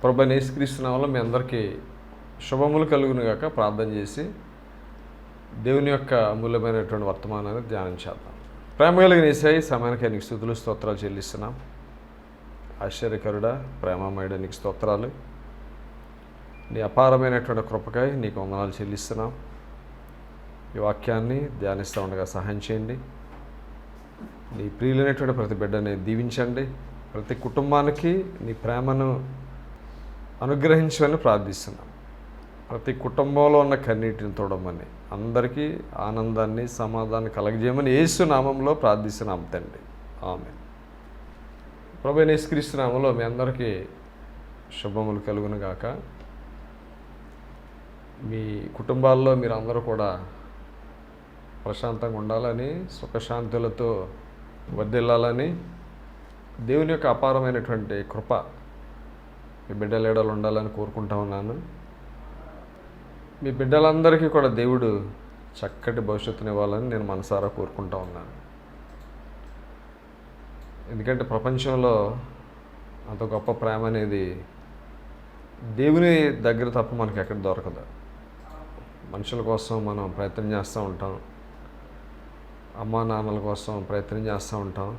ప్రభువైన యేసుక్రీస్తు నామములో మీ అందరికీ శుభములు కలుగును గాక ప్రార్థన చేసి దేవుని యొక్క అమూల్యమైనటువంటి వర్తమానాన్ని ధ్యానం చేద్దాం. ప్రేమ కలిగిన యేసయ్య సమయానికి నీకు స్తుతులు స్తోత్రాలు చెల్లిస్తున్నాం. ఆశ్చర్యకరుడా ప్రేమమయుడా నీకు స్తోత్రాలు. నీ అపారమైనటువంటి కృపకై నీకు వందనాలు చెల్లిస్తున్నాం. ఈ వాక్యాన్ని ధ్యానిస్తూ ఉండగా సహాయం చేయండి. నీ ప్రియులైనటువంటి ప్రతి బిడ్డని దీవించండి. ప్రతి కుటుంబానికి నీ ప్రేమను అనుగ్రహించమని ప్రార్థిస్తున్నాం. ప్రతి కుటుంబంలో ఉన్న కన్నీటిని తోడమని, అందరికీ ఆనందాన్ని సమాధానాన్ని కలగజేయమని యేసు నామంలో ప్రార్థిస్తున్నాం తండ్రి, ఆమేన్. ప్రభువైన యేసుక్రీస్తు నామంలో మీ అందరికీ శుభములు కలుగును గాక. మీ కుటుంబాల్లో మీరు అందరూ కూడా ప్రశాంతంగా ఉండాలని, సుఖశాంతులతో వర్ధిల్లాలని, దేవుని యొక్క అపారమైనటువంటి కృప మీ బిడ్డల ఎడల ఉండాలని కోరుకుంటా ఉన్నాను. మీ బిడ్డలందరికీ కూడా దేవుడు చక్కటి భవిష్యత్తుని ఇవ్వాలని నేను మనసారా కోరుకుంటా ఉన్నాను. ఎందుకంటే ప్రపంచంలో అంత గొప్ప ప్రేమ అనేది దేవుని దగ్గర తప్ప మనకి ఎక్కడ దొరకదు. మనుషుల కోసం మనం ప్రయత్నం చేస్తూ ఉంటాం, అమ్మా నాన్నల కోసం ప్రయత్నం చేస్తూ ఉంటాం.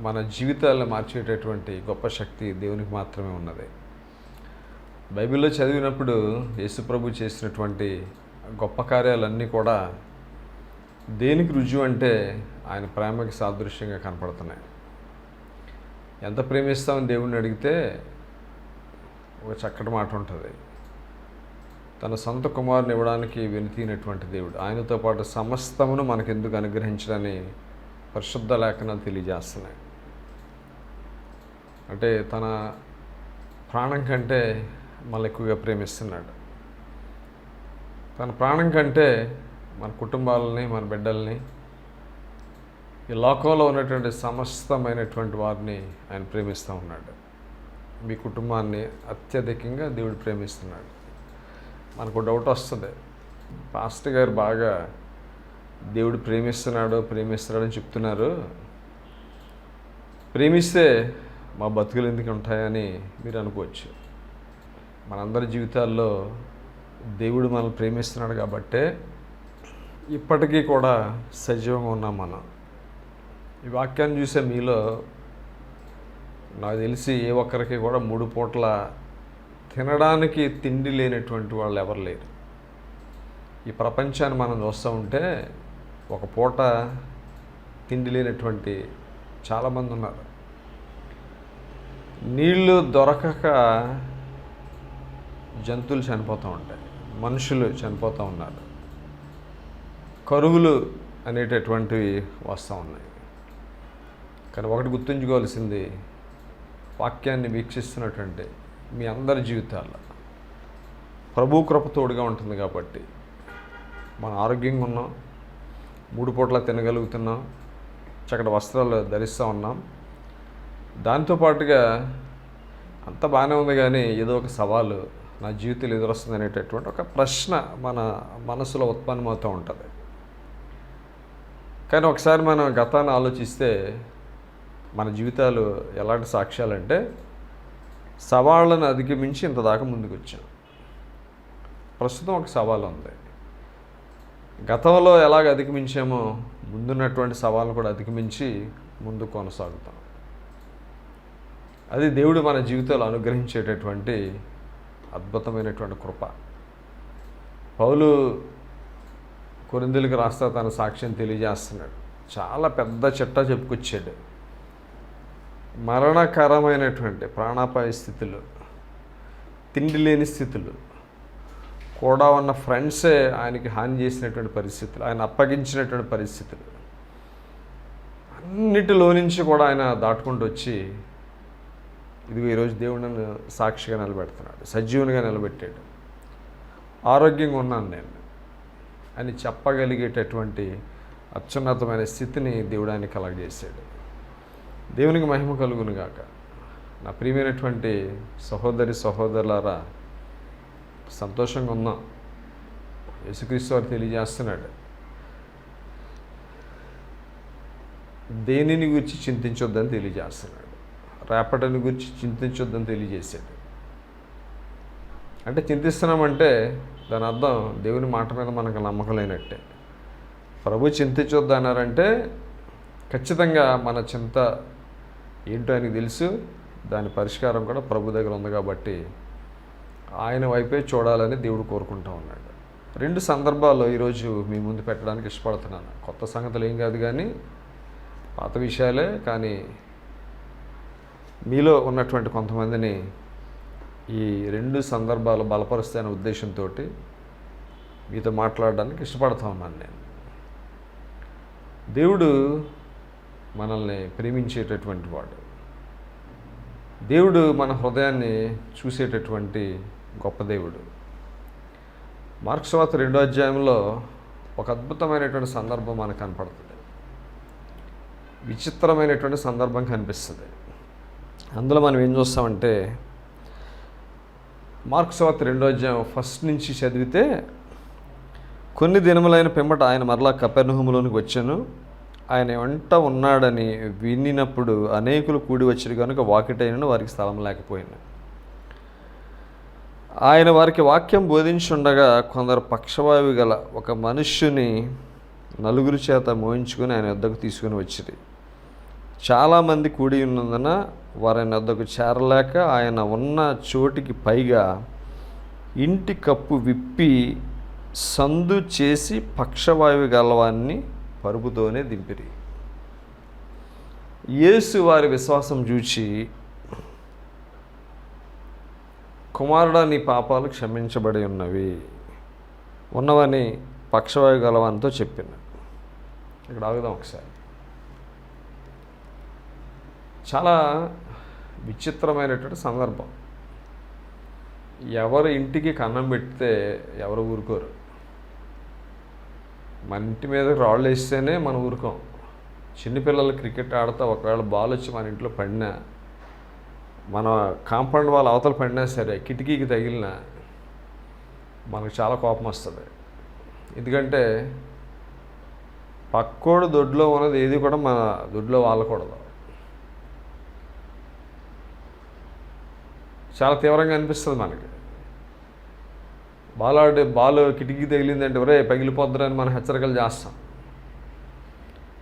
మన జీవితాలను మార్చేటటువంటి గొప్ప శక్తి దేవునికి మాత్రమే ఉన్నది. బైబిల్లో చదివినప్పుడు యేసుప్రభు చేసినటువంటి గొప్ప కార్యాలన్నీ కూడా దేనికి రుజువు అంటే ఆయన ప్రేమకి సాదృశ్యంగా కనపడుతున్నాయి. ఎంత ప్రేమిస్తామని దేవుణ్ణి అడిగితే ఒక చక్కటి మాట ఉంటుంది. తన సొంత కుమారుని ఇవ్వడానికి వెనుతీనటువంటి దేవుడు, ఆయనతో పాటు సమస్తమును మనకెందుకు అనుగ్రహించడని పరిశుద్ధ లేఖనాలు తెలియజేస్తున్నాయి. అంటే తన ప్రాణం కంటే మనల్ని ఎక్కువగా ప్రేమిస్తున్నాడు. తన ప్రాణం కంటే మన కుటుంబాలని, మన బిడ్డల్ని, ఈ లోకంలో ఉన్నటువంటి సమస్తమైనటువంటి వారిని ఆయన ప్రేమిస్తూ ఉన్నాడు. మీ కుటుంబాన్ని అత్యధికంగా దేవుడు ప్రేమిస్తున్నాడు. మనకు డౌట్ వస్తుంది, పాస్టర్ గారు బాగా దేవుడు ప్రేమిస్తున్నాడని చెప్తున్నారు, ప్రేమిస్తే మా బతుకులు ఎందుకు ఉంటాయని మీరు అనుకోవచ్చు. మనందరి జీవితాల్లో దేవుడు మనల్ని ప్రేమిస్తున్నాడు కాబట్టే ఇప్పటికీ కూడా సజీవంగా ఉన్నాం మనం. ఈ వాక్యాన్ని చూసే మీలో నాకు తెలిసి ఏ ఒక్కరికి కూడా 3 పూటల తినడానికి తిండి లేనటువంటి వాళ్ళు ఎవరు లేరు. ఈ ప్రపంచాన్ని మనం చూస్తూ ఉంటే ఒక పూట తిండి లేనటువంటి చాలామంది ఉన్నారు. నీళ్ళు దొరకక జంతువులు చనిపోతూ ఉంటాయి, మనుషులు చనిపోతూ ఉన్నారు, కరువులు అనేటటువంటివి వస్తూ ఉన్నాయి. కానీ ఒకటి గుర్తుంచుకోవాల్సింది, వాక్యాన్ని వీక్షిస్తున్నటువంటి మీ అందరి జీవితాల్లో ప్రభు కృప తోడుగా ఉంటుంది కాబట్టి మనం ఆరోగ్యంగా ఉన్నాం, 3 పూటలా తినగలుగుతున్నాం, చక్కటి వస్త్రాలు ధరిస్తూ ఉన్నాం. దాంతోపాటుగా అంత బాగానే ఉంది, కానీ ఏదో ఒక సవాలు నా జీవితంలో ఎదురొస్తుంది అనేటటువంటి ఒక ప్రశ్న మన మనసులో ఉత్పన్నమవుతూ ఉంటుంది. కానీ ఒకసారి మనం గతాన్ని ఆలోచిస్తే మన జీవితాలు ఎలాంటి సాక్ష్యాలంటే, సవాళ్ళను అధిగమించి ఇంత దాకా ముందుకు వచ్చాం. ప్రస్తుతం ఒక సవాలు ఉంది. గతంలో ఎలాగ అధిగమించామో ముందున్నటువంటి సవాళ్ళను కూడా అధిగమించి ముందుకు కొనసాగుతాం. అది దేవుడు మన జీవితంలో అనుగ్రహించేటటువంటి అద్భుతమైనటువంటి కృప. పౌలు కొరింథీయులకు రాస్తా తన సాక్ష్యం తెలియజేస్తున్నాడు. చాలా పెద్ద చిట్టా చెప్పుకొచ్చాడు. మరణకరమైనటువంటి ప్రాణాపాయ స్థితులు, తిండి లేని స్థితులు, కూడా ఉన్న ఫ్రెండ్సే ఆయనకి హాని చేసినటువంటి పరిస్థితులు, ఆయన అప్పగించినటువంటి పరిస్థితులు, అన్నిటిలో నుంచి కూడా ఆయన దాటుకుంటూ వచ్చి ఇదిగో ఈరోజు దేవుడు నన్ను సాక్షిగా నిలబెడుతున్నాడు, సజీవునిగా నిలబెట్టాడు, ఆరోగ్యంగా ఉన్నాను నేను అని చెప్పగలిగేటటువంటి అత్యున్నతమైన స్థితిని దేవుడు ఆయన కలగజేశాడు. దేవునికి మహిమ కలుగును గాక. నా ప్రియమైనటువంటి సహోదరులారా, సంతోషంగా ఉన్నాం. యేసుక్రీస్తు వారు తెలియజేస్తున్నాడు, దేనిని గురించి చింతించొద్దని తెలియజేస్తున్నాడు. రేపటిని గురించి చింతించొద్దని తెలియజేశాడు. అంటే చింతిస్తున్నామంటే దాని అర్థం దేవుని మాట మీద మనకు నమ్మకం లేనట్టే. ప్రభు చింతించొద్దన్నారంటే ఖచ్చితంగా మన చింత ఏంటో ఆయనకి తెలుసు, దాని పరిష్కారం కూడా ప్రభు దగ్గర ఉంది కాబట్టి ఆయన వైపే చూడాలని దేవుడు కోరుకుంటా ఉన్నాడు. 2 సందర్భాల్లో ఈరోజు మీ ముందు పెట్టడానికి ఇష్టపడుతున్నాను. కొత్త సంగతులు ఏం కాదు కానీ పాత విషయాలే, కానీ మీలో ఉన్నటువంటి కొంతమందిని ఈ 2 సందర్భాలు బలపరుస్తాయనే ఉద్దేశంతో మీతో మాట్లాడడానికి ఇష్టపడుతూ ఉన్నాను నేను. దేవుడు మనల్ని ప్రేమించేటటువంటి వాడు. దేవుడు మన హృదయాన్ని చూసేటటువంటి గొప్ప దేవుడు. మార్కు సువార్త 2వ అధ్యాయంలో ఒక అద్భుతమైనటువంటి సందర్భం మనకు కనపడుతుంది. విచిత్రమైనటువంటి సందర్భం కనిపిస్తుంది. అందులో మనం ఏం చూస్తామంటే మార్కు సువార్త 2వ అధ్యాయం ఫస్ట్ నుంచి చదివితే, కొన్ని దినములైన పిమ్మట ఆయన మరలా కపెర్నహూములోనికి వచ్చాను. ఆయన వెంట ఉన్నాడని వినినప్పుడు అనేకులు కూడి వచ్చారు కనుక వాకిటైనను వారికి స్థలం లేకపోయింది. ఆయన వారికి వాక్యం బోధించుండగా కొందరు పక్షవాయువు గల ఒక మనుష్యుని 4 చేత మోయించుకొని ఆయన వద్దకు తీసుకుని వచ్చిరి. చాలామంది కూడి ఉన్నందున వారి వద్దకు చేరలేక ఆయన ఉన్న చోటికి పైగా ఇంటి కప్పు విప్పి సందు చేసి పక్షవాయువు గలవాన్ని పరుపుతోనే దింపిరి. యేసు వారి విశ్వాసం చూచి, కుమారుడా, నీ పాపాలు క్షమించబడి ఉన్నవని పక్షవాయు గలవానితో చెప్పింది. ఇక్కడ ఆగుదాం ఒకసారి. చాలా విచిత్రమైనటువంటి సందర్భం. ఎవరు ఇంటికి కన్నం పెడితే ఎవరు ఊరుకోరు. మన ఇంటి మీద రాళ్ళు వేస్తేనే మనం ఊరుకోం. చిన్నపిల్లలు క్రికెట్ ఆడుతూ ఒకవేళ బాల్ వచ్చి మన ఇంట్లో పడినా, మన కాంపౌండ్ వాళ్ళ అవతల పడినా సరే, కిటికీకి తగిలినా మనకు చాలా కోపం వస్తుంది. ఎందుకంటే పక్కోడు దొడ్లో ఉన్నది ఏది కూడా మన దొడ్లో వాలకూడదు. చాలా తీవ్రంగా అనిపిస్తుంది మనకి. బాల్ కిటికీ తగిలిందంటే ఒరే పగిలిపోద్దురని మనం హెచ్చరికలు చేస్తాం.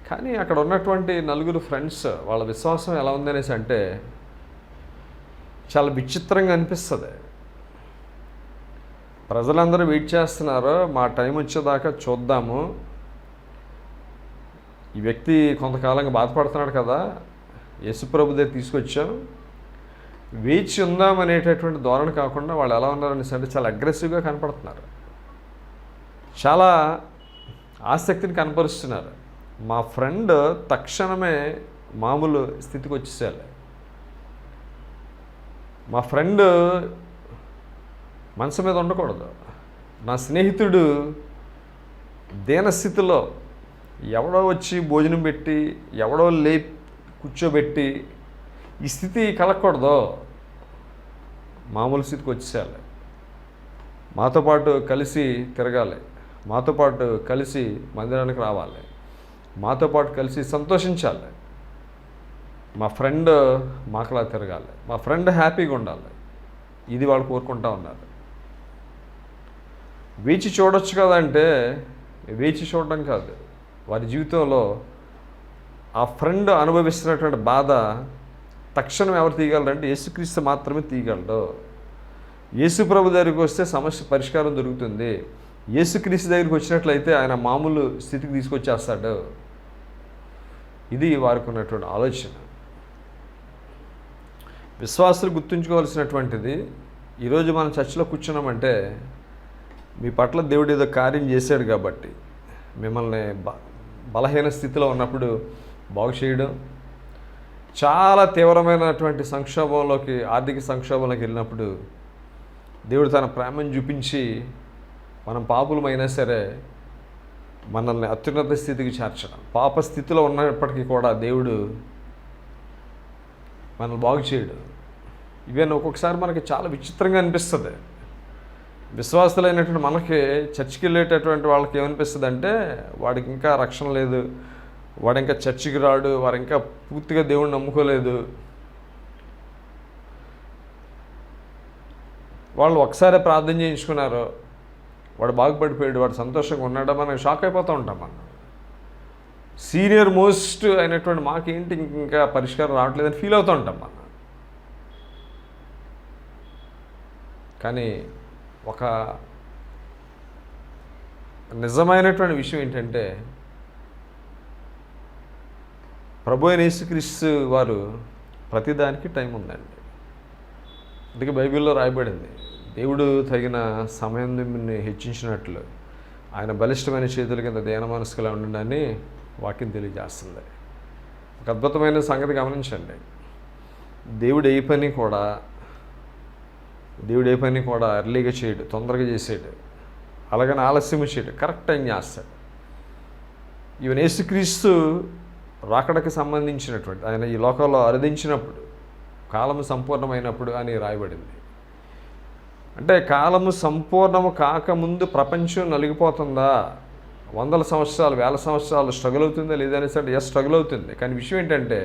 కానీ అక్కడ ఉన్నటువంటి 4 ఫ్రెండ్స్ వాళ్ళ విశ్వాసం ఎలా ఉందనేసి అంటే చాలా విచిత్రంగా అనిపిస్తుంది. ప్రజలందరూ వెయిట్ చేస్తున్నారు, మా టైం వచ్చేదాకా చూద్దాము, ఈ వ్యక్తి కొంతకాలంగా బాధపడుతున్నాడు కదా, యేసుప్రభు దగ్గర తీసుకొచ్చాం, వేచి ఉందామనేటటువంటి ధోరణి కాకుండా వాళ్ళు ఎలా ఉన్నారని అంటే చాలా అగ్రెసివ్గా కనపడుతున్నారు. చాలా ఆసక్తిని కనపరుస్తున్నారు. మా ఫ్రెండ్ తక్షణమే మామూలు స్థితికి వచ్చేసాలి. మా ఫ్రెండ్ మనసు మీద ఉండకూడదు. నా స్నేహితుడు దీనస్థితిలో ఎవడో వచ్చి భోజనం పెట్టి ఎవడో కూర్చోబెట్టి ఈ స్థితి కలగకూడదు. మామూలు స్థితికి వచ్చేయాలి. మాతో పాటు కలిసి తిరగాలి, మాతో పాటు కలిసి మందిరానికి రావాలి, మాతో పాటు కలిసి సంతోషించాలి. మా ఫ్రెండ్ మాకలా తిరగాలి, మా ఫ్రెండ్ హ్యాపీగా ఉండాలి. ఇది వాళ్ళు కోరుకుంటా ఉన్నారు. వేచి చూడొచ్చు కదంటే వేచి చూడడం కాదు, వారి జీవితంలో ఆ ఫ్రెండ్ అనుభవిస్తున్నటువంటి బాధ తక్షణం ఎవరు తీయగలరంటే యేసుక్రీస్తు మాత్రమే తీయగలడు. యేసు ప్రభు దగ్గరికి వస్తే సమస్య పరిష్కారం దొరుకుతుంది. యేసుక్రీస్తు దగ్గరికి వచ్చినట్లయితే ఆయన మామూలు స్థితికి తీసుకొచ్చేస్తాడు. ఇది వారికి ఉన్నటువంటి ఆలోచన. విశ్వాసులు గుర్తుంచుకోవాల్సినటువంటిది, ఈరోజు మనం చర్చిలో కూర్చున్నామంటే మీ పట్ల దేవుడు ఏదో కార్యం చేశాడు కాబట్టి, మిమ్మల్ని బలహీన స్థితిలో ఉన్నప్పుడు బాగు చేయడం, చాలా తీవ్రమైనటువంటి సంక్షోభంలోకి, ఆర్థిక సంక్షోభంలోకి వెళ్ళినప్పుడు దేవుడు తన ప్రేమను చూపించి మనం పాపులమైనా సరే మనల్ని అత్యున్నత స్థితికి చేర్చడం, పాప స్థితిలో ఉన్నప్పటికీ కూడా దేవుడు మనల్ని బాగు చేయడం, ఇవన్నీ ఒక్కొక్కసారి మనకి చాలా విచిత్రంగా అనిపిస్తుంది. విశ్వాసులైనటువంటి మనకి చర్చికి వెళ్ళేటటువంటి వాళ్ళకి ఏమనిపిస్తుంది అంటే వాడికి ఇంకా రక్షణ లేదు, వాడు ఇంకా చర్చికి రాడు, వారు ఇంకా పూర్తిగా దేవుడిని నమ్ముకోలేదు. వాళ్ళు ఒకసారి ప్రార్థన చేయించుకున్నారు, వాడు బాగుపడిపోయాడు, వాడు సంతోషంగా ఉన్నాడా, మనం షాక్ అయిపోతూ ఉంటాం. మనం సీనియర్ మోస్ట్ అయినటువంటి మాకేంటి ఇంకా పరిష్కారం రావట్లేదని ఫీల్ అవుతూ ఉంటాం మనం. కానీ ఒక నిజమైనటువంటి విషయం ఏంటంటే, ప్రభు అయిన యేసుక్రీస్తు వారు ప్రతిదానికి టైం ఉందండి. అందుకే బైబిల్లో రాయబడింది, దేవుడు తగిన సమయం మిమ్మల్ని హెచ్చించినట్లు ఆయన బలిష్టమైన చేతుల కింద ధ్యాన మనస్కులా ఉండడాన్ని వాక్యం తెలియజేస్తుంది. ఒక అద్భుతమైన సంగతి గమనించండి, దేవుడు ఏ పని కూడా ఎర్లీగా చేయడు, తొందరగా చేసేడు, అలాగని ఆలస్యం చేయడు, కరెక్ట్ టైం చేస్తాడు. ఈవెన్ యేసుక్రీస్తు రాకడకి సంబంధించినటువంటి ఆయన ఈ లోకంలో అరుదించినప్పుడు కాలము సంపూర్ణమైనప్పుడు అని రాయబడింది. అంటే కాలము సంపూర్ణము కాకముందు ప్రపంచం నలిగిపోతుందా, 100 సంవత్సరాలు 1000 సంవత్సరాలు స్ట్రగుల్ అవుతుందా లేదనేసి అంటే ఎస్ స్ట్రగుల్ అవుతుంది. కానీ విషయం ఏంటంటే,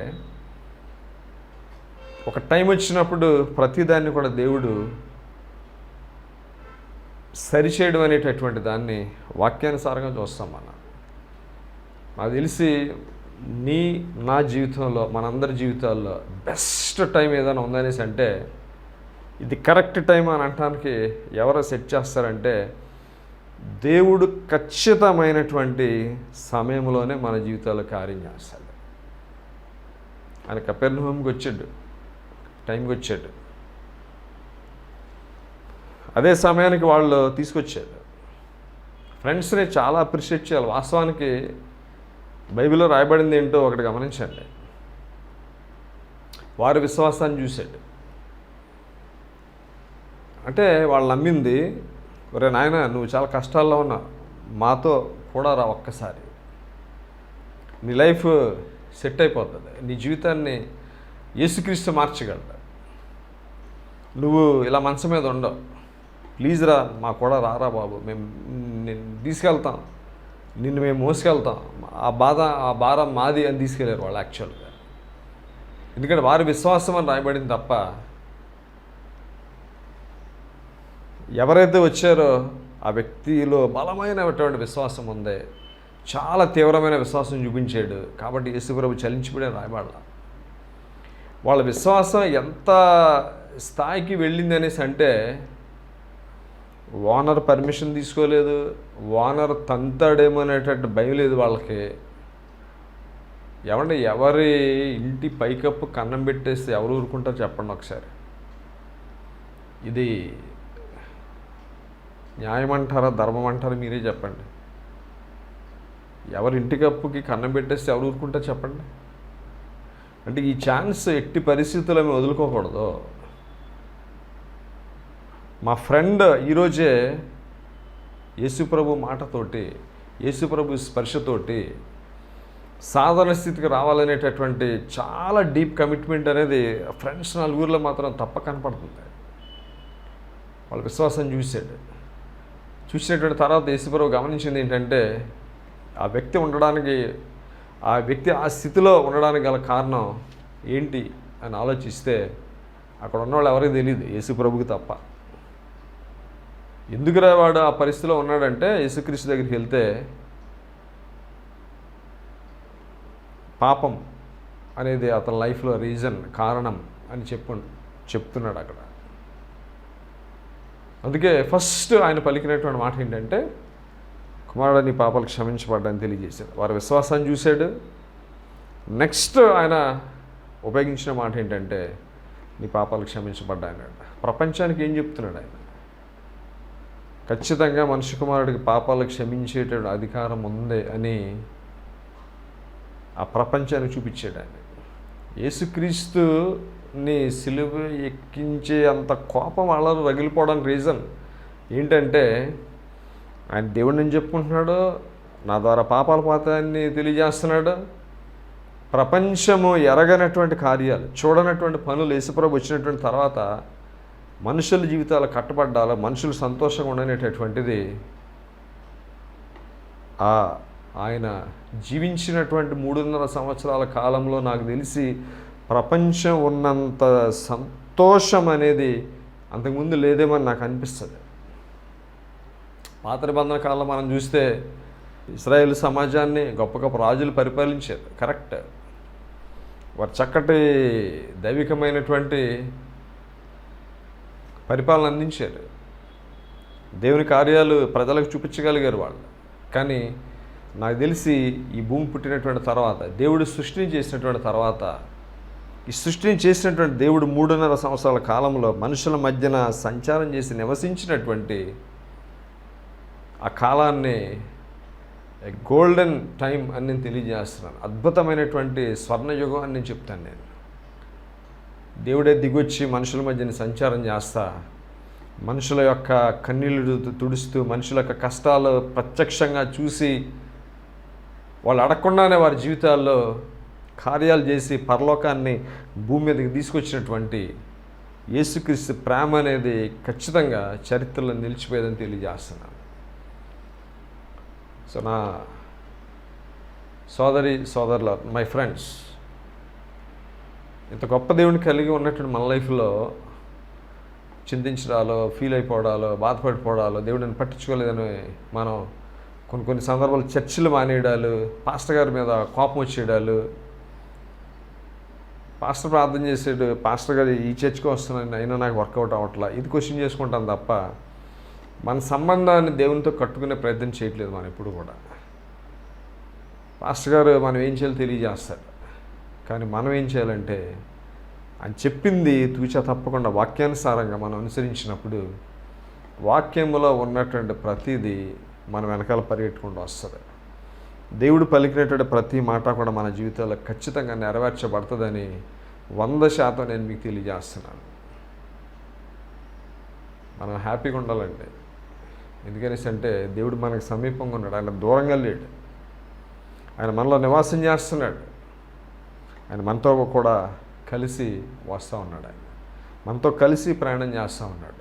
ఒక టైం వచ్చినప్పుడు ప్రతిదాన్ని కూడా దేవుడు సరిచేయడం అనేటటువంటి దాన్ని వాక్యానుసారంగా చూస్తాం మనం. నాకు తెలిసి నా జీవితంలో, మనందరి జీవితాల్లో బెస్ట్ టైం ఏదైనా ఉందనేసి అంటే, ఇది కరెక్ట్ టైం అని అనటానికి ఎవరు సెట్ చేస్తారంటే, దేవుడు ఖచ్చితమైనటువంటి సమయంలోనే మన జీవితాల్లో కార్యం చేస్తాడు. ఆయన కపెర్నహూముకి వచ్చాడు, టైంకి వచ్చాడు, అదే సమయానికి వాళ్ళు తీసుకొచ్చాడు. ఫ్రెండ్స్ని చాలా అప్రిషియేట్ చేయాలి. వాస్తవానికి బైబిల్లో రాయబడింది ఏంటో ఒకటి గమనించండి. వారి విశ్వాసాన్ని చూశాడు. అంటే వాళ్ళు నమ్మింది, ఒరే నాయన నువ్వు చాలా కష్టాల్లో ఉన్నావు, మాతో కూడా రా, ఒక్కసారి నీ లైఫ్ సెట్ అయిపోతుంది, నీ జీవితాన్ని యేసుక్రీస్తు మార్చగలడు, నువ్వు ఇలా మంచం మీద ఉండవు, ప్లీజ్ రా, మా కూడా రారా బాబు, మేము నిన్ను తీసుకెళ్తాం, నిన్ను మేము మోసుకెళ్తాం, ఆ భారం మాది అని తీసుకెళ్ళారు వాళ్ళు యాక్చువల్గా. ఎందుకంటే వారి విశ్వాసం అని రాయబడింది తప్ప, ఎవరైతే వచ్చారో ఆ వ్యక్తిలో బలమైనటువంటి విశ్వాసం ఉంది, చాలా తీవ్రమైన విశ్వాసం చూపించాడు. కాబట్టి యేసుప్రభు చలించిపోయిన రాయబడాల. వాళ్ళ విశ్వాసం ఎంత స్థాయికి వెళ్ళింది అనేసి అంటే, ఓనర్ పర్మిషన్ తీసుకోలేదు, ఓనర్ తంతాడేమో అనేటట్టు భయం లేదు వాళ్ళకి. ఎవరి ఇంటి పైకప్పు కన్నం పెట్టేస్తే ఎవరు ఊరుకుంటారు చెప్పండి ఒకసారి. ఇది న్యాయం అంటారా, ధర్మం అంటారా, మీరే చెప్పండి. ఎవరి ఇంటి కప్పుకి కన్నం పెట్టేస్తే ఎవరు ఊరుకుంటారు చెప్పండి. అంటే ఈ ఛాన్స్ ఎట్టి పరిస్థితుల్లో మేము వదులుకోకూడదు. మా ఫ్రెండ్ ఈరోజే యేసుప్రభు మాటతోటి, యేసుప్రభు స్పర్శతోటి సాధారణ స్థితికి రావాలనేటటువంటి చాలా డీప్ కమిట్మెంట్ అనేది ఫ్రెండ్స్ నలుగురిలో మాత్రం తప్ప కనపడుతుంది. వాళ్ళ విశ్వాసం చూసినటువంటి తర్వాత యేసుప్రభు గమనించింది ఏంటంటే, ఆ వ్యక్తి ఆ స్థితిలో ఉండడానికి గల కారణం ఏంటి అని ఆలోచిస్తే, అక్కడ ఉన్నవాళ్ళు ఎవరికి తెలియదు, యేసుప్రభుకి తప్ప. ఎందుకు వాడు ఆ పరిస్థితిలో ఉన్నాడంటే, యేసుక్రీస్తు దగ్గరికి వెళ్తే పాపం అనేది అతని లైఫ్లో కారణం అని చెప్తున్నాడు అక్కడ. అందుకే ఫస్ట్ ఆయన పలికినటువంటి మాట ఏంటంటే, కుమారుడు నీ పాపాలు క్షమించబడ్డాన్ని తెలియజేశాడు. వారి విశ్వాసాన్ని చూశాడు. నెక్స్ట్ ఆయన ఉపయోగించిన మాట ఏంటంటే, నీ పాపాలు క్షమించబడ్డాయన్నాడు. ప్రపంచానికి ఏం చెప్తున్నాడు ఆయన? ఖచ్చితంగా మనిషి కుమారుడికి పాపాలు క్షమించేటువంటి అధికారం ఉంది అని ఆ ప్రపంచానికి చూపించాడు ఆయన. యేసుక్రీస్తుని సిలువ ఎక్కించే అంత కోపం వాళ్ళలో రగిలిపోవడానికి రీజన్ ఏంటంటే, ఆయన దేవుడిని చెప్పుకుంటున్నాడు, నా ద్వారా పాపాల పోతాయని తెలియజేస్తున్నాడు. ప్రపంచము ఎరగనటువంటి కార్యాలు, చూడనటువంటి పనులు యేసుప్రభు వచ్చినటువంటి తర్వాత మనుషుల జీవితాలు కట్టబడ్డాలి, మనుషులు సంతోషంగా ఉండనేటటువంటిది ఆయన జీవించినటువంటి 3.5 సంవత్సరాల కాలంలో నాకు తెలిసి ప్రపంచం ఉన్నంత సంతోషం అనేది అంతకుముందు లేదేమని నాకు అనిపిస్తుంది. పాత నిబంధన కాలంలో మనం చూస్తే ఇశ్రాయేలు సమాజాన్ని గొప్ప గొప్ప రాజులు పరిపాలించారు, కరెక్ట్. వారు చక్కటి దైవికమైనటువంటి పరిపాలన అందించారు, దేవుని కార్యాలు ప్రజలకు చూపించగలిగారు వాళ్ళు. కానీ నాకు తెలిసి ఈ భూమి పుట్టినటువంటి తర్వాత, దేవుడు సృష్టిని చేసినటువంటి తర్వాత, ఈ సృష్టిని చేసినటువంటి దేవుడు 3.5 సంవత్సరాల కాలంలో మనుషుల మధ్యన సంచారం చేసి నివసించినటువంటి ఆ కాలాన్ని గోల్డెన్ టైం అని నేను తెలియజేస్తున్నాను. అద్భుతమైనటువంటి స్వర్ణయుగం అని నేను చెప్తాను. నేను దేవుడే దిగొచ్చి మనుషుల మధ్యన సంచారం చేస్తా, మనుషుల యొక్క కన్నీళ్లు తుడుస్తూ, మనుషుల యొక్క కష్టాలు ప్రత్యక్షంగా చూసి, వాళ్ళు అడగకుండానే వారి జీవితాల్లో కార్యాలు చేసి పరలోకాన్ని భూమి మీదకి తీసుకొచ్చినటువంటి యేసుక్రీస్తు ప్రేమ అనేది ఖచ్చితంగా చరిత్రలో నిలిచిపోయేదని తెలియజేస్తున్నాను. సో నా సోదరుల, మై ఫ్రెండ్స్, ఇంత గొప్ప దేవుని కలిగి ఉన్నటువంటి మన లైఫ్లో చింతించడాలో, ఫీల్ అయిపోవడాలో, బాధపడిపోవడాలో, దేవుడిని పట్టించుకోలేదని మనం కొన్ని సందర్భాలు చర్చిలు మానేయడాలు, పాస్టర్ గారి మీద కోపం వచ్చేయడాలు, పాస్టర్ ప్రార్థన చేసాడు, పాస్టర్ గారు ఈ చర్చికి వస్తున్నాను అయినా నాకు వర్కౌట్ అవ్వట్లా, ఇది క్వశ్చన్ చేసుకుంటాం తప్ప మన సంబంధాన్ని దేవునితో కట్టుకునే ప్రయత్నం చేయట్లేదు మనం ఎప్పుడు కూడా. పాస్టర్ గారు మనం ఏం చేయాలో తెలియజేస్తారు, కానీ మనం ఏం చేయాలంటే ఆయన చెప్పింది తూచా తప్పకుండా వాక్యానుసారంగా మనం అనుసరించినప్పుడు వాక్యంలో ఉన్నటువంటి ప్రతిదీ మనం వెనకాల పరిగెట్టుకుంటూ వస్తుంది. దేవుడు పలికినటువంటి ప్రతి మాట కూడా మన జీవితాల్లో ఖచ్చితంగా నెరవేర్చబడుతుందని 100% నేను మీకు తెలియజేస్తున్నాను. మనం హ్యాపీగా ఉండాలండి. ఎందుకనేసి అంటే దేవుడు మనకు సమీపంగా ఉన్నాడు, ఆయన దూరంగా లేడు. ఆయన మనలో నివాసం చేస్తున్నాడు, ఆయన మనతో కూడా కలిసి వస్తూ ఉన్నాడు, ఆయన మనతో కలిసి ప్రయాణం చేస్తూ ఉన్నాడు.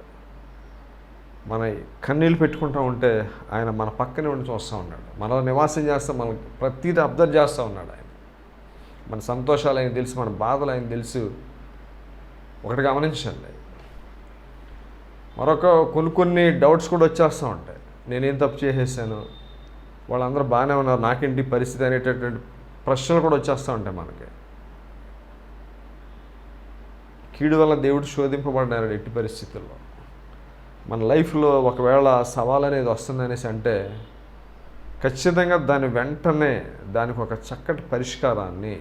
మన కన్నీళ్ళు పెట్టుకుంటూ ఉంటే ఆయన మన పక్కనే ఉండి చూస్తూ ఉన్నాడు, మనలో నివాసం చేస్తూ మనకి ప్రతిదీ అబ్జర్వ్ చేస్తూ ఉన్నాడు. ఆయన మన సంతోషాలు ఆయన తెలుసు, మన బాధలు ఆయన తెలుసు. ఒకటి గమనించండి, మరొక కొన్ని డౌట్స్ కూడా వచ్చేస్తూ ఉంటాయి. నేనేం తప్పు చేసేసాను, వాళ్ళందరూ బాగానే ఉన్నారు, నాకేంటి పరిస్థితి అనేటటువంటి ప్రశ్నలు కూడా వచ్చేస్తూ ఉంటాయి మనకి. కీడు వల్ల దేవుడు శోధింపబడినారు ఎట్టి పరిస్థితుల్లో. మన లైఫ్లో ఒకవేళ సవాల్ అనేది వస్తుందనేసి అంటే ఖచ్చితంగా దాని వెంటనే దానికి ఒక చక్కటి పరిష్కారాన్ని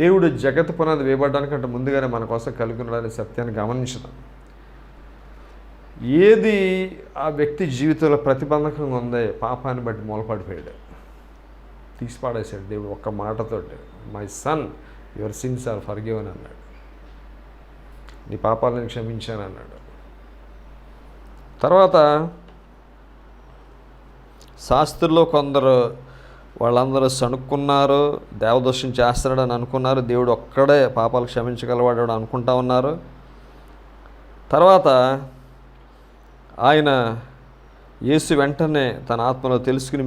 దేవుడు జగత్ పునాది వేయబడడానికంటే ముందుగానే మన కోసం కలిగి ఉన్నాడనే సత్యాన్ని గమనించడం. ఏది ఆ వ్యక్తి జీవితంలో ప్రతిబంధకంగా ఉందే పాపాన్ని బట్టి మూలపడిపోయాడు, తీసిపాడేశాడు దేవుడు ఒక్క మాటతోటి. My son, your sins are forgiven అన్నాడు, నీ పాపాలను క్షమించాను అన్నాడు. తర్వాత శాస్త్రుల్లో కొందరు వాళ్ళందరూ సణుక్కున్నారు, దేవదోషం చేస్తున్నాడని అనుకున్నారు, దేవుడు ఒక్కడే పాపాలు క్షమించగలవాడు అనుకుంటా ఉన్నారు. తర్వాత ఆయన యేసు వెంటనే తన ఆత్మలో తెలుసుకుని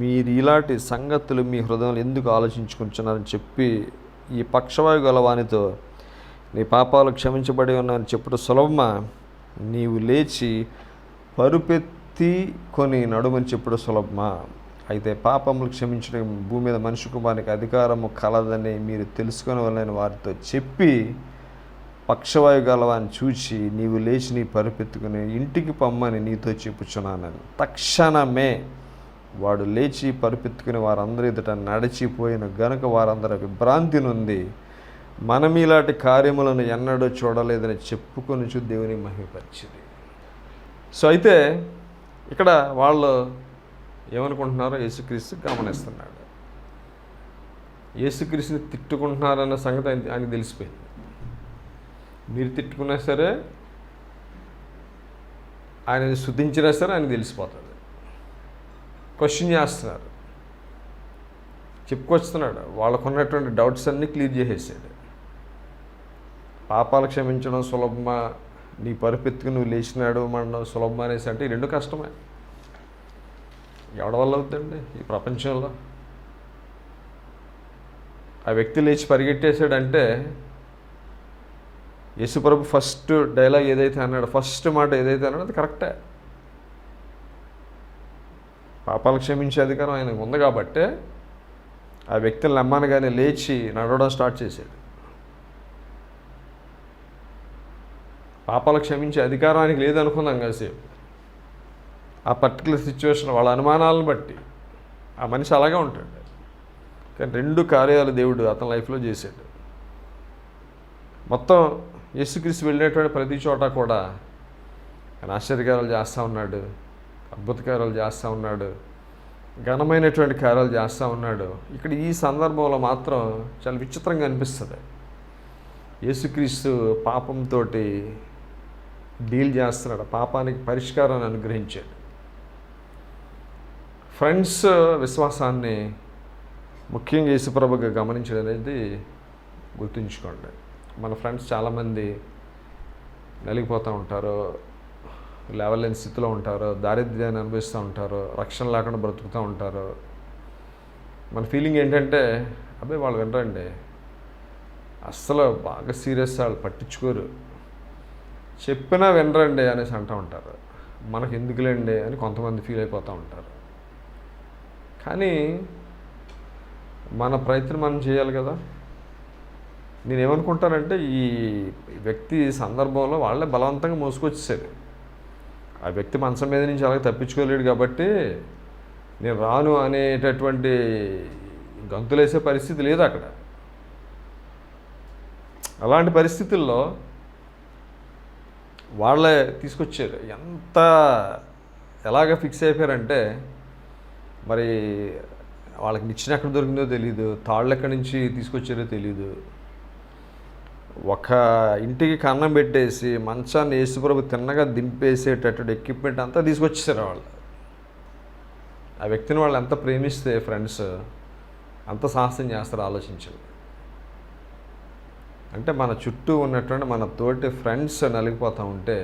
మీరు ఇలాంటి సంగతులు మీ హృదయంలో ఎందుకు ఆలోచించుకుంటున్నారని చెప్పి ఈ పక్షవాయు గలవానితో నీ పాపాలు క్షమించబడి ఉన్నాయని చెప్పుడు సులభమా, నీవు లేచి పరుపెత్తి కొని నడుమని చెప్పుడు సులభమా, అయితే పాపములు క్షమించడం భూమి మీద మనిషి కుమారునికి అధికారము కలదని మీరు తెలుసుకొనవలెనని వారితో చెప్పి పక్షవాయు గలవాన్ని చూచి నీవు లేచి నీ పరుపెత్తుకుని ఇంటికి పమ్మని నీతో చెప్పుచున్నానని. తక్షణమే వాడు లేచి పరుపెత్తుకుని వారందరి ఎదుట నడిచిపోయిన గనుక వారందరూ విభ్రాంతి నుండి మనం ఇలాంటి కార్యములను ఎన్నడూ చూడలేదని చెప్పుకొని దేవుని మహిమపరిచింది. సో అయితే ఇక్కడ వాళ్ళు ఏమనుకుంటున్నారో యేసుక్రీస్తు గమనిస్తున్నాడు. యేసుక్రీస్తుని తిట్టుకుంటున్నారన్న సంగతి ఆయనకు తెలిసిపోయింది. మీరు తిట్టుకున్నా సరే, ఆయనని స్తుతించినా సరే ఆయనకు తెలిసిపోతుంది. క్వశ్చన్ చేస్తున్నారు, చెప్పుకొస్తున్నాడు, వాళ్ళకున్నటువంటి డౌట్స్ అన్నీ క్లియర్ చేసేసాడు. పాపాలు క్షమించడం సులభమా, నీ పరుపెత్తుకు నువ్వు లేచినాడు మనం సులభమా అనేసి అంటే ఈ రెండు కష్టమే. ఎవడ వల్ల అవుతుందండి ఈ ప్రపంచంలో? ఆ వ్యక్తి లేచి పరిగెట్టేశాడంటే యేసుప్రభు ఫస్ట్ డైలాగ్ ఏదైతే అన్నాడో, ఫస్ట్ మాట ఏదైతే అన్నాడో అది కరెక్టే. పాపాలు క్షమించే అధికారం ఆయనకు ఉంది కాబట్టే ఆ వ్యక్తిని నమ్మనగానే లేచి నడవడం స్టార్ట్ చేశాడు. పాపాలు క్షమించే అధికారం ఆయనకి లేదనుకుందాం కాసేపు. ఆ పర్టికులర్ సిచ్యువేషన్ వాళ్ళ అనుమానాలను బట్టి ఆ మనిషి అలాగే ఉంటాడు. కానీ 2 కార్యాలు దేవుడు అతని లైఫ్లో చేశాడు. మొత్తం యేసుక్రీస్తు వెళ్ళినటువంటి ప్రతి చోట కూడా ఆయన ఆశ్చర్యకార్యాలు చేస్తూ ఉన్నాడు, అద్భుత కార్యాలు చేస్తూ ఉన్నాడు, ఘనమైనటువంటి కార్యాలు చేస్తూ ఉన్నాడు. ఇక్కడ ఈ సందర్భంలో మాత్రం చాలా విచిత్రంగా అనిపిస్తుంది. యేసుక్రీస్తు పాపంతో డీల్ చేస్తున్నాడు, పాపానికి పరిష్కారాన్ని అనుగ్రహించాడు. ఫ్రెండ్స్ విశ్వాసాన్ని ముఖ్యంగా యేసుప్రభుగా గమనించడం అనేది గుర్తుంచుకోండి. మన ఫ్రెండ్స్ చాలామంది నలిగిపోతూ ఉంటారు, లేవలేని స్థితిలో ఉంటారు, దారిద్ర్యాన్ని అనుభవిస్తూ ఉంటారు, రక్షణ లేకుండా బ్రతుకుతూ ఉంటారు. మన ఫీలింగ్ ఏంటంటే అబ్బాయి వాళ్ళు వినరండి, అస్సలు బాగా సీరియస్, వాళ్ళు పట్టించుకోరు, చెప్పినా వినరండి అనేసి అంటూ ఉంటారు. మనకు ఎందుకులేండి అని కొంతమంది ఫీల్ అయిపోతూ ఉంటారు. కానీ మన ప్రయత్నం మనం చేయాలి కదా. నేనేమనుకుంటానంటే ఈ వ్యక్తి సందర్భంలో వాళ్ళే బలవంతంగా మోసుకొచ్చేసారు. ఆ వ్యక్తి మంచం మీద నుంచి అలాగే తప్పించుకోలేడు కాబట్టి నేను రాను అనేటటువంటి గంతులేసే పరిస్థితి లేదు అక్కడ. అలాంటి పరిస్థితుల్లో వాళ్ళే తీసుకొచ్చారు. ఎలాగ ఫిక్స్ అయిపోయారంటే మరి వాళ్ళకి నిచ్చెన ఎక్కడ దొరికిందో తెలియదు, తాళ్ళు ఎక్కడి నుంచి తీసుకొచ్చారో తెలియదు. ఒక ఇంటికి కన్నం పెట్టేసి మంచాన్ని యేసుప్రభు తిన్నగా దింపేసేటటువంటి ఎక్విప్మెంట్ అంతా తీసుకొచ్చేసారు వాళ్ళు. ఆ వ్యక్తిని వాళ్ళు ఎంత ప్రేమిస్తే ఫ్రెండ్స్ అంత సాహసం చేస్తారు, ఆలోచించాలి. అంటే మన చుట్టూ ఉన్నటువంటి మన తోటి ఫ్రెండ్స్ నలిగిపోతూ ఉంటే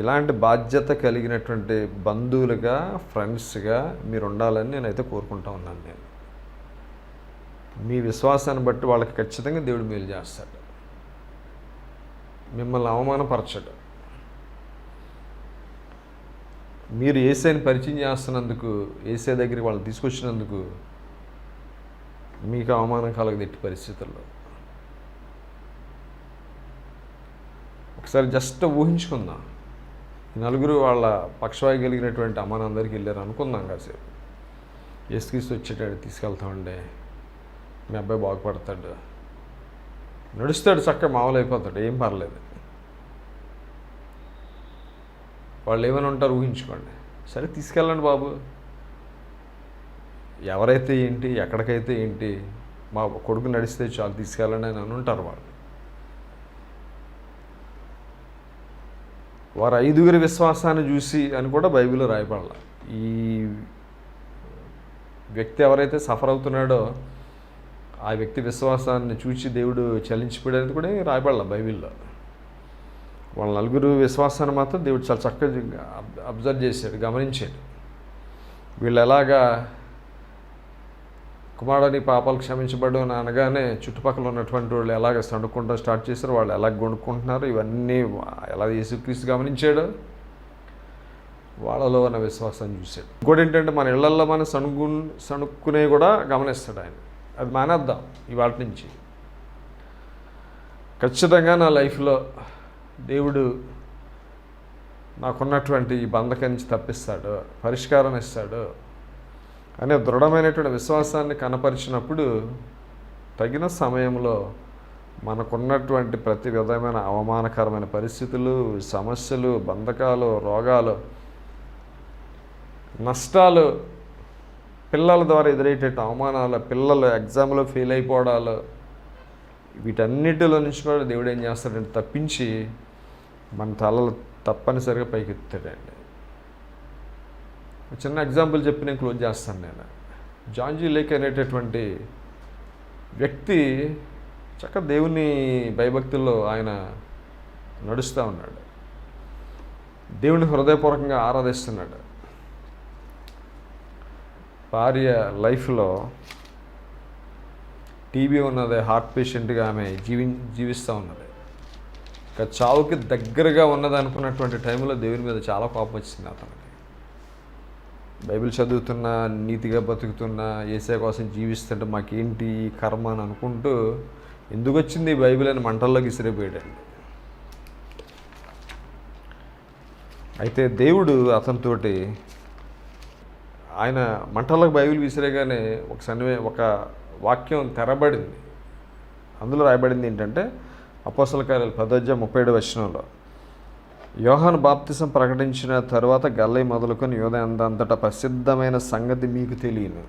ఇలాంటి బాధ్యత కలిగినటువంటి బంధువులుగా, ఫ్రెండ్స్గా మీరు ఉండాలని నేనైతే కోరుకుంటా ఉన్నాను. నేను మీ విశ్వాసాన్ని బట్టి వాళ్ళకి ఖచ్చితంగా దేవుడు మేలు చేస్తాడు, మిమ్మల్ని అవమానపరచడు. మీరు యేసయ్యని పరిచయం చేస్తున్నందుకు, యేసయ్య దగ్గరికి వాళ్ళని తీసుకొచ్చినందుకు మీకు అవమానం కలగదు ఎట్టి పరిస్థితుల్లో. ఒకసారి జస్ట్ ఊహించుకుందాం, నలుగురు వాళ్ళ పక్షవాయు కలిగినటువంటి అమ్మానందరికి వెళ్ళారు అనుకుందాం. కాసేపు యేసుక్రీస్తు వచ్చేటాడు, తీసుకెళ్తామండి, మీ అబ్బాయి బాగుపడతాడు, నడుస్తాడు, చక్కగా మామూలు అయిపోతాడు, ఏం పర్లేదు. వాళ్ళు ఏమైనా ఉంటారు ఊహించుకోండి. సరే తీసుకెళ్ళండి బాబు, ఎవరైతే ఏంటి, ఎక్కడికైతే ఏంటి, మా కొడుకు నడిస్తే చాలు తీసుకెళ్ళండి అని ఉంటారు వాళ్ళు. వారు 5గురి విశ్వాసాన్ని చూసి అని కూడా బైబిల్లో రాయబడాల. ఈ వ్యక్తి ఎవరైతే సఫర్ అవుతున్నాడో ఆ వ్యక్తి విశ్వాసాన్ని చూసి దేవుడు చలించిపోయాడని కూడా రాయబడాల బైబిల్లో. వాళ్ళ 4 విశ్వాసాన్ని మాత్రం దేవుడు చాలా చక్కగా అబ్జర్వ్ చేశాడు, గమనించాడు. వీళ్ళు ఎలాగా కుమారుని పాపాలు క్షమించబడు అని అనగానే చుట్టుపక్కల ఉన్నటువంటి వాళ్ళు ఎలాగ సణుక్కుంటూ స్టార్ట్ చేశారు, వాళ్ళు ఎలా కొనుక్కుంటున్నారు, ఇవన్నీ ఎలా యేసుక్రీస్తు గమనించాడు, వాళ్ళలో ఉన్న విశ్వాసాన్ని చూశాడు. ఇంకోటి ఏంటంటే మన ఇళ్లల్లో మనం సణుక్కునే కూడా గమనిస్తాడు ఆయన. అది మానేద్దాం ఇవాళ నుంచి. ఖచ్చితంగా నా లైఫ్లో దేవుడు నాకున్నటువంటి ఈ బంధకం నుంచి తప్పిస్తాడు, పరిష్కారం ఇస్తాడు అనే దృఢమైనటువంటి విశ్వాసాన్ని కనపరిచినప్పుడు తగిన సమయంలో మనకున్నటువంటి ప్రతి విధమైన అవమానకరమైన పరిస్థితులు, సమస్యలు, బంధకాలు, రోగాలు, నష్టాలు, పిల్లల ద్వారా ఎదురయ్యేట అవమానాలు, పిల్లలు ఎగ్జామ్లో ఫెయిల్ అయిపోవడాలు, వీటన్నిటిలో నుంచి కూడా దేవుడు ఏం చేస్తాడంటే తప్పించి మన తలలు తప్పనిసరిగా పైకెత్తాడండి. చిన్న ఎగ్జాంపుల్ చెప్పి నేను క్లోజ్ చేస్తాను. నేను జాన్ జీ లేక్ అనేటటువంటి వ్యక్తి చక్కగా దేవుని భయభక్తుల్లో ఆయన నడుస్తూ ఉన్నాడు, దేవుని హృదయపూర్వకంగా ఆరాధిస్తున్నాడు. భార్య లైఫ్లో టీబీ ఉన్నది, హార్ట్ పేషెంట్గా ఆమె జీవిస్తూ ఉన్నది. ఇక చావుకి దగ్గరగా ఉన్నది అనుకున్నటువంటి టైంలో దేవుని మీద చాలా కోపం వచ్చింది అతనికి. బైబిల్ చదువుతున్నా, నీతిగా బతుకుతున్నా, యేసయ్య కోసం జీవిస్తుంటే మాకేంటి ఈ కర్మ అని అనుకుంటూ ఎందుకు వచ్చింది ఈ బైబిల్ అని మంటల్లోకి విసిరిపోయాడండి. అయితే దేవుడు అతనితోటి ఆయన మంటల్లోకి బైబిల్ విసిరేగానే ఒక వాక్యం తెరబడింది. అందులో రాయబడింది ఏంటంటే అపోస్తల కార్యాలు 10:37 యోహాను బాప్తిసం ప్రకటించిన తరువాత గల్లయి మొదలుకొని యూదయ అంతటా ప్రసిద్ధమైన సంగతి మీకు తెలియను.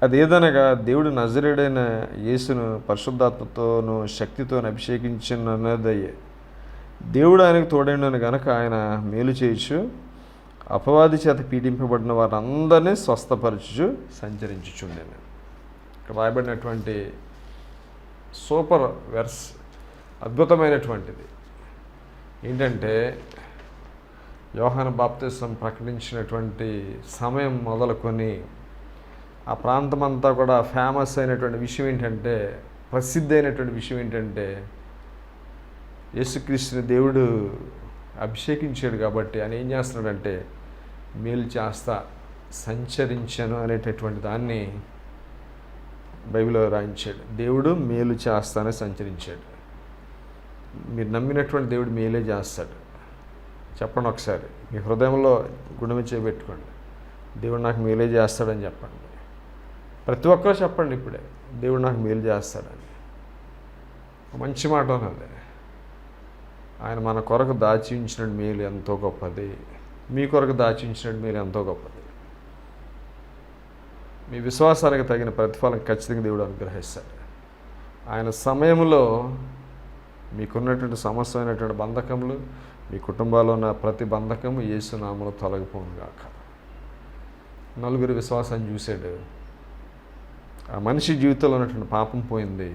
అదేదనగా దేవుడు నజరేయుడైన యేసును పరిశుద్ధాత్మతోనూ శక్తితోనూ అభిషేకించినదయ్యే. దేవుడు ఆయనకు తోడైనను గనక ఆయన మేలు చేయొచ్చు, అపవాది చేత పీడింపబడిన వారందరినీ స్వస్థపరచుచు సంచరించుచుండెను. ఇక్కడ రాయబడినటువంటి సూపర్ వెర్స్ అద్భుతమైనటువంటిది ఏంటంటే, యోహాను బాప్తిసం ప్రకటించినటువంటి సమయం మొదలుకొని ఆ ప్రాంతం అంతా కూడా ఫేమస్ అయినటువంటి విషయం ఏంటంటే, ప్రసిద్ధి అయినటువంటి విషయం ఏంటంటే, యేసుక్రీస్తుని దేవుడు అభిషేకించాడు కాబట్టి ఆయన ఏం చేస్తున్నాడంటే మేలు చేస్తా సంచరించను అనేటటువంటి దాన్ని బైబిల్లో రాయించాడు. దేవుడు మేలు చేస్తానే సంచరించాడు. మీరు నమ్మినటువంటి దేవుడు మేలే చేస్తాడు. చెప్పండి ఒకసారి, మీ హృదయంలో గుండె మీద చేపెట్టుకోండి, దేవుడు నాకు మేలే చేస్తాడని చెప్పండి. ప్రతి ఒక్కరూ చెప్పండి ఇప్పుడే, దేవుడు నాకు మేలు చేస్తాడని. మంచి మాట ఉన్నది. ఆయన మన కొరకు దాచి ఉంచిన మేలు ఎంతో గొప్పది. మీ కొరకు దాచి ఉంచిన మేలు ఎంతో గొప్పది. మీ విశ్వాసానికి తగిన ప్రతిఫలం ఖచ్చితంగా దేవుడు అనుగ్రహిస్తాడు. ఆయన సమయంలో మీకున్నటువంటి సమస్యమైనటువంటి బంధకములు, మీ కుటుంబాల్లో ఉన్న ప్రతి బంధకము యేసు నామములో తొలగిపోను గాక. నలుగురు విశ్వాసాన్ని చూశాడు. ఆ మనిషి జీవితంలో ఉన్నటువంటి పాపం పోయింది.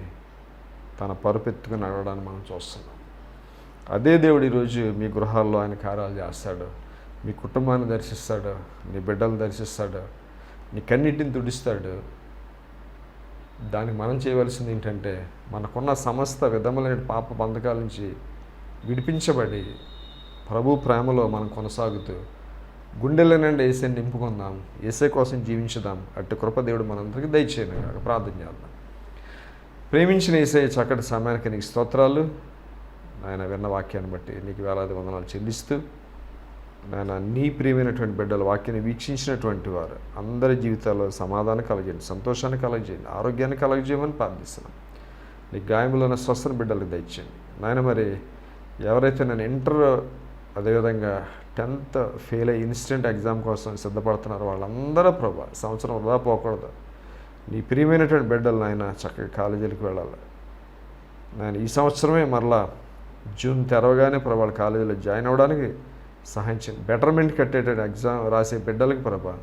తన పరుపెత్తుకుని నడవడాన్ని మనం చూస్తున్నాం. అదే దేవుడు ఈరోజు మీ గృహాల్లో ఆయన కార్యాలు చేస్తాడు. మీ కుటుంబాన్ని దర్శిస్తాడు, నీ బిడ్డలు దర్శిస్తాడు, నీ కన్నిటిని తుడిస్తాడు. దానికి మనం చేయవలసింది ఏంటంటే, మనకున్న సమస్త విధములైన పాప బంధకాల నుంచి విడిపించబడి ప్రభు ప్రేమలో మనం కొనసాగుతూ గుండెల నుండి యేసే నింపుకుందాం, యేసే కోసం జీవించుదాం. అట్టి కృప దేవుడు మనందరికీ దయచేయను కాక. ప్రార్థన చేద్దాం. ప్రేమించిన యేసే చక్కటి సమయానికి నీకు స్తోత్రాలు. ఆయన విన్న వాక్యాన్ని బట్టి నీకు వేలాది వందనాలు చెల్లిస్తూ, నాయన నీ ప్రియమైనటువంటి బిడ్డల వాక్యాన్ని వీక్షించినటువంటి వారు అందరి జీవితాల్లో సమాధానం కలగజేయండి, సంతోషాన్ని కలగజేయండి, ఆరోగ్యాన్ని కలగజేయమని ప్రార్థిస్తున్నాం. నీ గాయములో ఉన్న స్వస్థన బిడ్డలకు దయచేయండి నాయన. మరి ఎవరైతే నేను ఇంటర్ అదేవిధంగా 10th ఫెయిల్ అయ్యి ఇన్స్టెంట్ ఎగ్జామ్ కోసం సిద్ధపడుతున్నారో వాళ్ళందరూ ప్రభా సంవత్సరం వృధా పోకూడదు. నీ ప్రియమైనటువంటి బిడ్డలు నాయన చక్కగా కాలేజీలకు వెళ్ళాలి నాయన. ఈ సంవత్సరమే మరలా జూన్ తెరవగానే ప్రభా కాలేజీలో జాయిన్ అవ్వడానికి సహాయం చేయండి. బెటర్మెంట్ కట్టేటటువంటి ఎగ్జామ్ రాసే బిడ్డలకు ప్రభా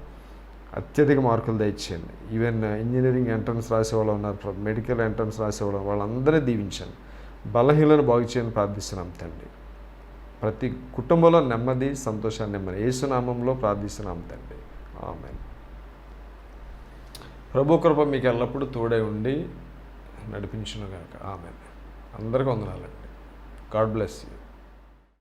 అత్యధిక మార్కులు దయచేయండి. ఈవెన్ ఇంజనీరింగ్ ఎంట్రన్స్ రాసేవాళ్ళు ఉన్నారు, మెడికల్ ఎంట్రన్స్ రాసేవాళ్ళు, వాళ్ళందరినీ దీవించండి. బలహీనలను బాగు చేయని ప్రార్థిస్తున్నాం తండ్రి. ప్రతి కుటుంబంలో నెమ్మది, సంతోషాన్ని నెమ్మది యేసునామంలో ప్రార్థిస్తున్నాం తండ్రి. ఆమేన్. ప్రభు కృప మీకు ఎల్లప్పుడూ తోడై ఉండి నడిపించును గాక. ఆమేన్. అందరికీ వందనాలండి. God bless you.